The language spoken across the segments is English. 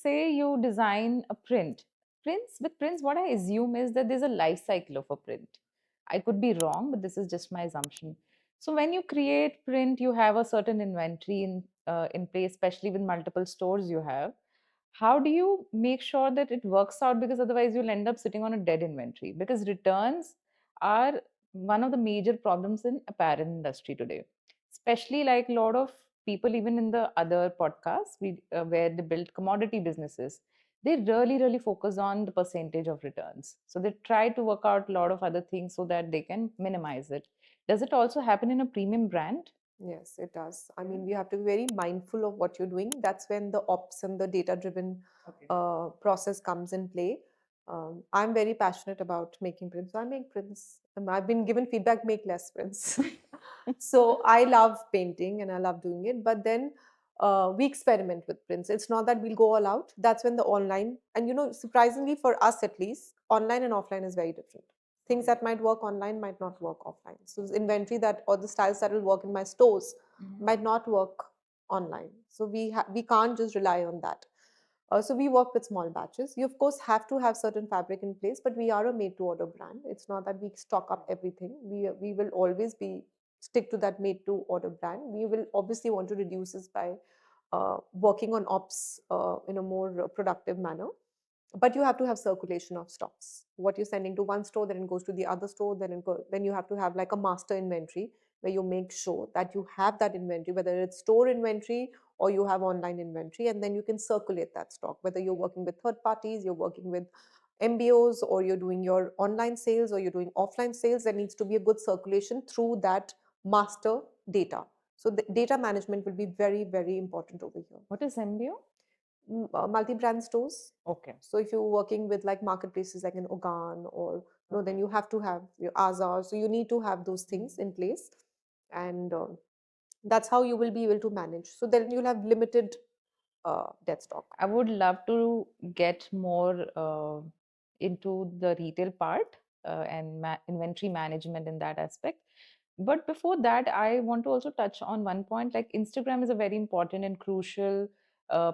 say you design a print. With prints, what I assume is that there's a life cycle of a print. I could be wrong, but this is just my assumption. So when you create print, you have a certain inventory in place, especially with multiple stores you have. How do you make sure that it works out? Because otherwise you'll end up sitting on a dead inventory. Because returns are one of the major problems in apparel industry today, especially like a lot of people even in the other podcasts where they build commodity businesses, they really focus on the percentage of returns, so they try to work out a lot of other things so that they can minimize it. Does it also happen in a premium brand? Yes, it does. I mean, we have to be very mindful of what you're doing. That's when the ops and the data-driven process comes in play. I'm very passionate about making prints. So I make prints. I've been given feedback, make less prints. So I love painting and I love doing it. But then we experiment with prints. It's not that we'll go all out. That's when the online, and surprisingly for us at least, online and offline is very different. Things that might work online might not work offline. So the inventory that or the styles that will work in my stores might not work online. So we can't just rely on that. So we work with small batches. You of course have to have certain fabric in place, but we are a made to order brand. It's not that we stock up everything. We will always be stick to that made to order brand. We will obviously want to reduce this by working on ops in a more productive manner, but you have to have circulation of stocks. What you're sending to one store, then it goes to the other store, then you have to have like a master inventory where you make sure that you have that inventory, whether it's store inventory or you have online inventory, and then you can circulate that stock, whether you're working with third parties, you're working with MBOs, or you're doing your online sales or you're doing offline sales. There needs to be a good circulation through that master data. So the data management will be very, very important over here. What is MBO? Multi-brand stores. Okay. So if you're working with like marketplaces like an Ogan or no, then you have to have your Azar. So you need to have those things in place, and that's how you will be able to manage. So then you'll have limited dead stock. I would love to get more into the retail part and inventory management in that aspect. But before that, I want to also touch on one point. Like Instagram is a very important and crucial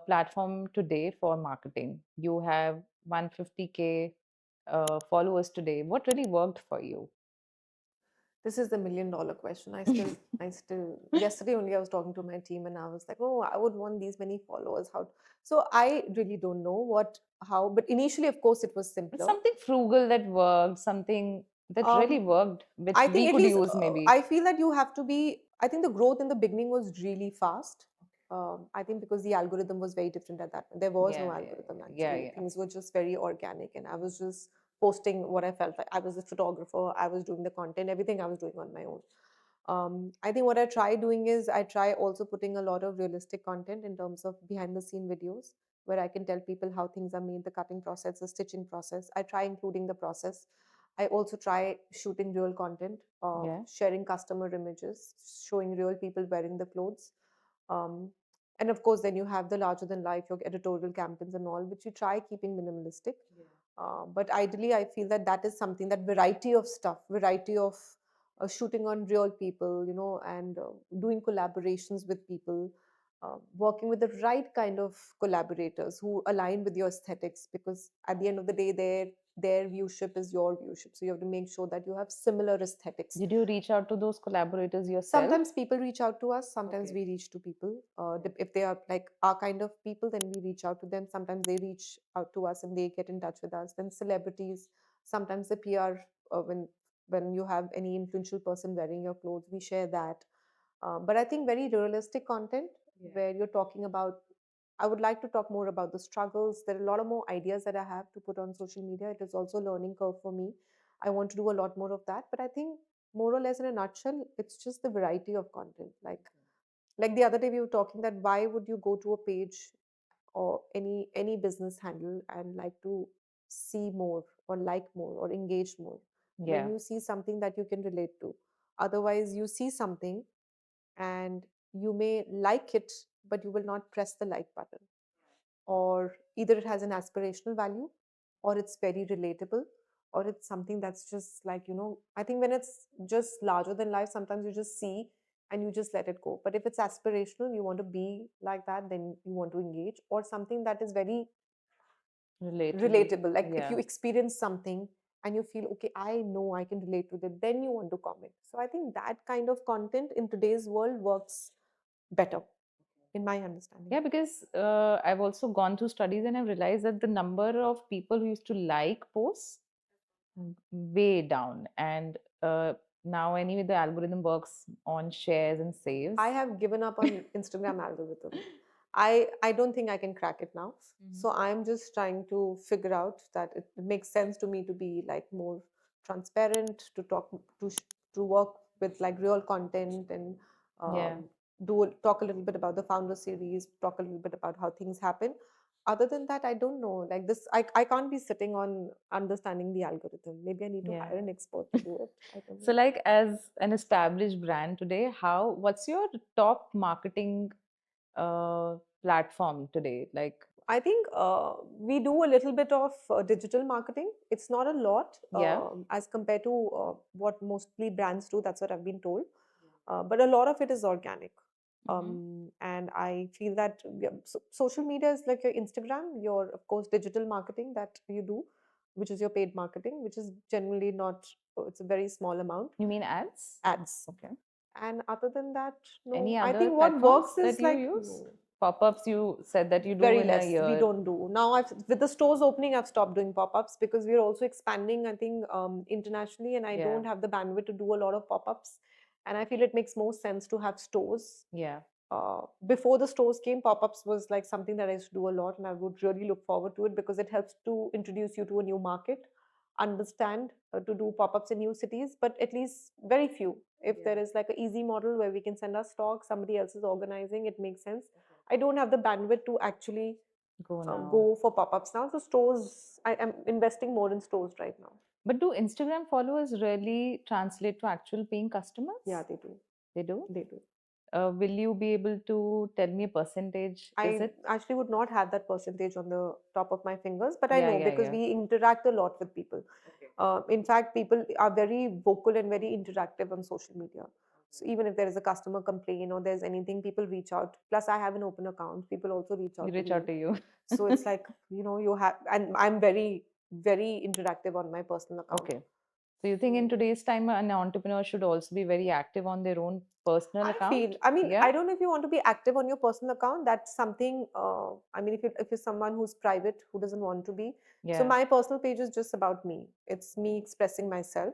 platform today for marketing. You have 150K followers today. What really worked for you? This is the $1 million question. I still, yesterday only I was talking to my team and I was like, oh, I would want these many followers. How? So I really don't know how, but initially, of course, it was simpler. Something frugal that worked, something that really Um, worked, which I we think at could least use maybe. I feel that you have to be. I think the growth in the beginning was really fast. I think because the algorithm was very different at that point. There was no Yeah, yeah, algorithm yeah, actually. yeah. Things were just very organic, and I was just posting what I felt like. I was a photographer. I was doing the content. Everything I was doing on my own. I think what I try doing is I try also putting a lot of realistic content in terms of behind the scene videos where I can tell people how things are made, the cutting process, the stitching process. I try including the process. I also try shooting real content, Yeah. sharing customer images, showing real people wearing the clothes. Um, and of course, then you have the larger than life, your editorial campaigns and all, which you try keeping minimalistic. But ideally, I feel that that is something, that variety of stuff, variety of shooting on real people, and doing collaborations with people, working with the right kind of collaborators who align with your aesthetics, because at the end of the day, their viewship is your viewship. So you have to make sure that you have similar aesthetics. Did you reach out to those collaborators yourself? Sometimes people reach out to us, sometimes Okay. we reach to people. If they are like our kind of people, then we reach out to them. Sometimes they reach out to us and they get in touch with us. Then celebrities, sometimes the PR, when you have any influential person wearing your clothes, we share that. But I think very realistic content, where you're talking about, I would like to talk more about the struggles. There are a lot of more ideas that I have to put on social media. It is also a learning curve for me. I want to do a lot more of that. But I think more or less in a nutshell, it's just the variety of content. Like the other day we were talking that why would you go to a page or any business handle and like to see more or like more or engage more when Yeah. you see something that you can relate to. Otherwise, you see something and you may like it, but you will not press the like button, or either it has an aspirational value, or it's very relatable, or it's something that's just like, I think when it's just larger than life, sometimes you just see and you just let it go. But if it's aspirational, you want to be like that, then you want to engage, or something that is very Relatable. relatable. Like if Yeah. you experience something and you feel, okay, I know I can relate with it, then you want to comment. So I think that kind of content in today's world works better, in my understanding. Yeah, because I've also gone through studies and I've realized that the number of people who used to like posts way down. And now, anyway, the algorithm works on shares and saves. I have given up on Instagram algorithm. I don't think I can crack it now. Mhm. So I'm just trying to figure out that it makes sense to me to be like more transparent, to talk to work with like real content, and Yeah, talk a little bit about the founder series, talk a little bit about how things happen. Other than that, I don't know. Like this, I can't be sitting on understanding the algorithm. Maybe I need to yeah. hire an expert to do it. I don't So, know. like, as an established brand today, what's your top marketing platform today? Like, I think we do a little bit of digital marketing. It's not a lot yeah. as compared to what mostly brands do. That's what I've been told. But a lot of it is organic. Hmm. And I feel that social media is like your Instagram, your, of course, digital marketing that you do, which is your paid marketing, which is generally not, it's a very small amount, You mean ads? ads. Okay. And other than that, no. Any I other think what platforms works is that you like, use? no. Pop-ups, you said that you do Very in a less. We year. don't do now. I've with the stores opening, I've stopped doing pop-ups because we're also expanding, I think, internationally, and I Yeah, don't have the bandwidth to do a lot of pop-ups. And I feel it makes more sense to have stores. yeah, Before the stores came, pop-ups was like something that I used to do a lot, and I would really look forward to it because it helps to introduce you to a new market, understand to do pop-ups in new cities, but at least very few. If there is like an easy model where we can send our stock, somebody else is organizing, it makes sense. I don't have the bandwidth to actually go now. go for pop-ups now. So stores, I am investing more in stores right now. But do Instagram followers really translate to actual paying Yeah, customers? they do. They do. They do. Will you be able to tell me a percentage? Is I it? actually would not have that percentage on the top of my fingers, but I Yeah, know yeah, because yeah. we interact a lot with people. In fact, people are very vocal and very interactive on social media. So even if there is a customer complaint or there's anything, people reach out. Plus, I have an open account. People also reach They out to reach out me. to you. So it's like, you have, and I'm very, very interactive on my personal account. Okay. So you think in So today's time an entrepreneur should also be very active on their own personal I feel, account? I mean, Yeah? I don't know if you want to be active on your personal account. That's something, I mean, if you're someone who's private, who doesn't want to be. So Yeah. my personal page is just about me. It's me expressing myself.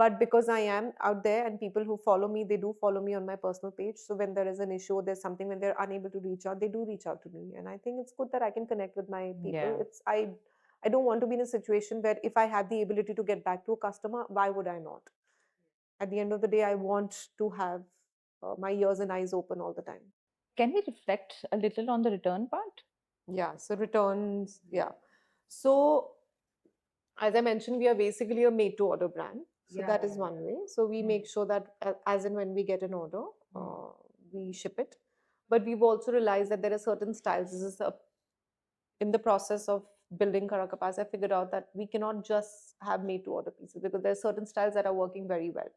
But because I am out there and people who follow me, they do follow me on my personal page. So when there is an issue, there's something when they're unable to reach out, they do reach out to me. And I think it's good that I can connect with my people. Yeah. I don't want to be in a situation where if I have the ability to get back to a customer, why would I not? At the end of the day, I want to have my ears and eyes open all the time. Can we reflect a little on the return part? Yeah, so returns, yeah. So as I mentioned, we are basically a made to order brand. So that is one way. So we make sure that as and when we get an order, we ship it. But we've also realized that there are certain styles. This is a in the process of building Khara Kapas, I figured out that we cannot just have made to order pieces because there are certain styles that are working very well.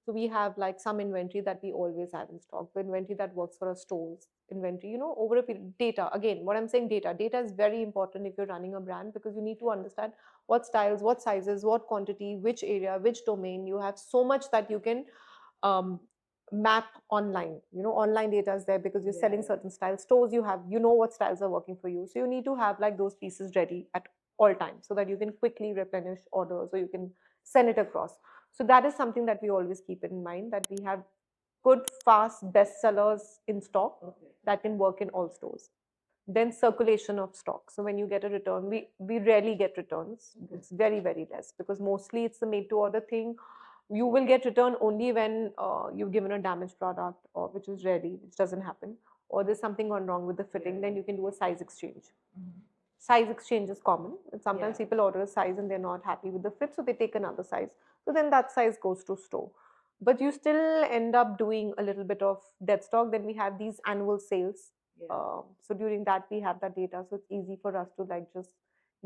So we have like some inventory that we always have in stock, the inventory that works for our stores, inventory, over a period, data. Again, what I'm saying, data. Data is very important if you're running a brand because you need to understand what styles, what sizes, what quantity, which area, which domain. You have so much that you can um, map online. Online data is there because you're selling certain styles. Stores, you know what styles are working for you. So you need to have like those pieces ready at all times so that you can quickly replenish orders or you can send it across. So that is something that we always keep in mind, that we have good, fast bestsellers in stock that can work in all stores. Then circulation of stock. So when you get a return, we rarely get returns. It's very, very less because mostly it's the made to order thing. You will get return only when you've given a damaged product, or which is rarely, which doesn't happen, or there's something gone wrong with the fitting. Then you can do a size exchange. Size exchange is common. And sometimes people order a size and they're not happy with the fit, so they take another size. So then that size goes to store. But you still end up doing a little bit of dead stock. Then we have these annual sales. So during that, we have that data. So it's easy for us to like just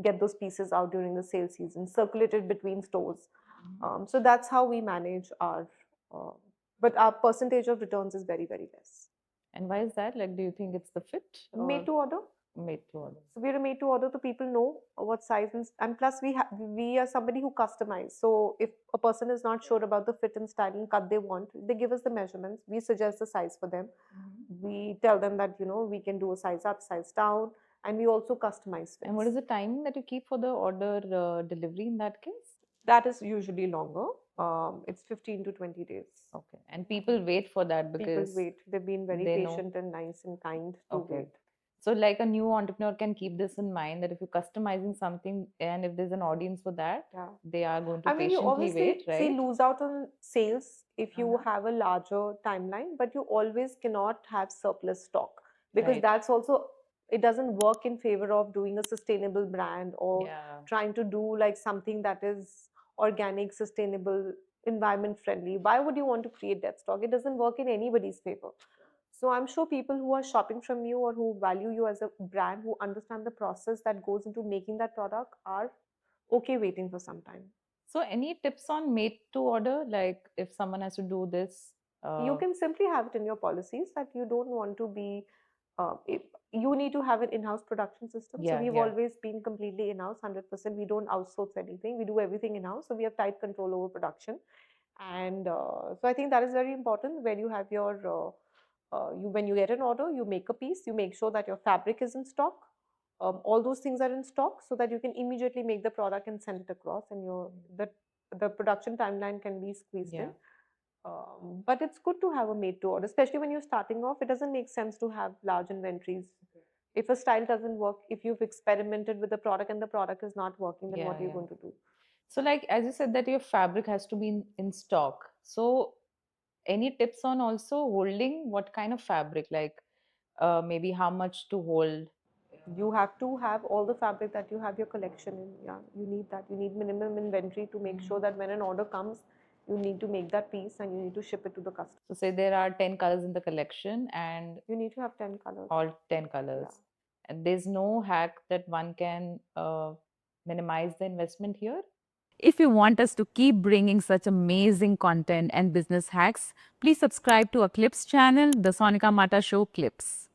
get those pieces out during the sale season, circulate it between stores. So that's how we manage our uh, but our percentage of returns is very, very less. And why is that? Like, do you think it's the fit Made or to order. made to order? So we're a made to order, so people know what size, and plus we are somebody who customize. So if a person is not sure about the fit and style and cut they want, they give us the measurements. We suggest the size for them. We tell them that we can do a size up, size down, and we also customize And what is fits. the timing that you keep for the order delivery in that case? That is usually longer. It's 15 to 20 days. Okay. And people wait for that People because wait. They've been very they know. patient and nice and kind to Okay. wait. So, like a new entrepreneur can keep this in mind that if you're customizing something and if there's an audience for that, Yeah. they are going to I mean, you patiently obviously wait, see right? lose out on sales if you have a larger timeline, but you always cannot have surplus stock because Right. that's also, it doesn't work in favor of doing a sustainable brand or Yeah. trying to do like something that is organic, sustainable, environment friendly. Why would you want to create that stock? It doesn't work in anybody's favor. So I'm sure people who are shopping from you or who value you as a brand, who understand the process that goes into making that product, are okay waiting for some time. So, any tips on made to order? Like, if someone has to do this, You uh, can simply have it in your policies that you don't want to be you need to have an in-house production system. So yeah, we've yeah, always been completely in-house, 100%. We don't outsource anything. We do everything in-house. So we have tight control over production. And so I think that is very important. When you have your when you get an order, you make a piece, you make sure that your fabric is in stock. All those things are in stock so that you can immediately make the product and send it across, and the production timeline can be squeezed in. yeah. But it's good to have a made to order, especially when you're starting off. It doesn't make sense to have large inventories. If a style doesn't work, if you've experimented with the product and the product is not working, then what Yeah, are you yeah. going to do? So, like as you said, that your fabric has to be in stock. So, any tips on also holding what kind of fabric? Like, maybe how much to hold? You have to have all the fabric that you have your collection in. Yeah, you need that. You need minimum inventory to make sure that when an order comes, you need to make that piece and you need to ship it to the customer. So, say there are 10 colors in the collection and You need to have 10 colors. all 10 Yeah. colors. And there's no hack that one can minimize the investment here. If you want us to keep bringing such amazing content and business hacks, please subscribe to our Clips channel, the Sonika Mata Show Clips.